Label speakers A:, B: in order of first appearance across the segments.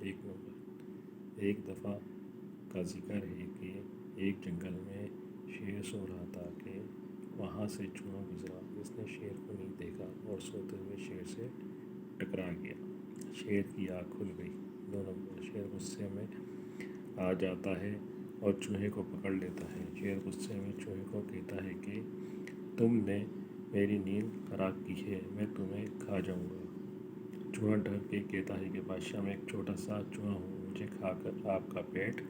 A: एक नंबर। एक दफ़ा का जिक्र है कि एक जंगल में शेर सो रहा था कि वहाँ से चूहा गुजरा, जिसने शेर को नहीं देखा और सोते हुए शेर से टकरा गया। शेर की आँख खुल गई। 2 नंबर। शेर गुस्से में आ जाता है और चूहे को पकड़ लेता है। शेर गुस्से में चूहे को कहता है कि तुमने मेरी नींद खराब की है, मैं तुम्हें खा जाऊंगा। चूहा डर के कहता है कि बादशाह, मैं एक छोटा सा चूहा हूँ, मुझे खाकर आपका पेट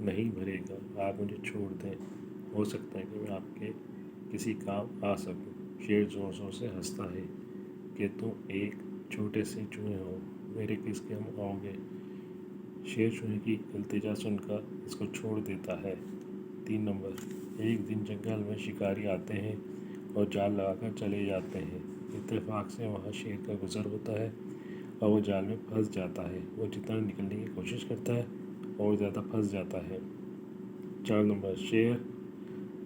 A: नहीं भरेगा, आप मुझे छोड़ दें, हो सकता है कि मैं आपके किसी काम आ सकूं। शेर ज़ोर ज़ोर से हंसता है कि तुम एक छोटे से चूहे हो, मेरे किस काम आओगे। शेर चूहे की इल्तिजा सुनकर इसको छोड़ देता है। 3 नंबर। एक दिन जंगल में शिकारी आते हैं और जाल लगाकर चले जाते हैं। इत्तेफाक से वहाँ शेर का गुज़र होता है और वो जाल में फंस जाता है। वो जितना निकलने की कोशिश करता है और ज़्यादा फंस जाता है। 4 नंबर। शेर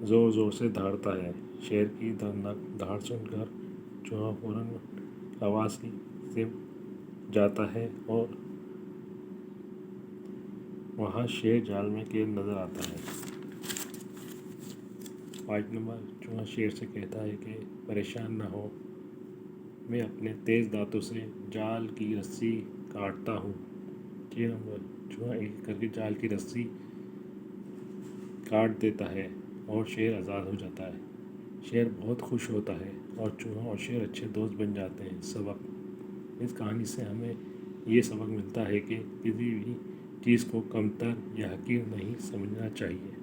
A: ज़ोर ज़ोर से दहाड़ता है। शेर की दर्दनाक दहाड़ सुनकर चूहा फ़ौरन आवाज़ से जाता है और वहाँ शेर जाल में कैद नज़र आता है। 5 नंबर। चूहा शेर से कहता है कि परेशान न हो, मैं अपने तेज़ दांतों से जाल की रस्सी काटता हूँ। 6 नंबर। चूहा एक करके जाल की रस्सी काट देता है और शेर आज़ाद हो जाता है। शेर बहुत खुश होता है और चूहा और शेर अच्छे दोस्त बन जाते हैं। सबक। इस कहानी से हमें ये सबक मिलता है कि किसी भी चीज़ को कमतर या हकीर नहीं समझना चाहिए।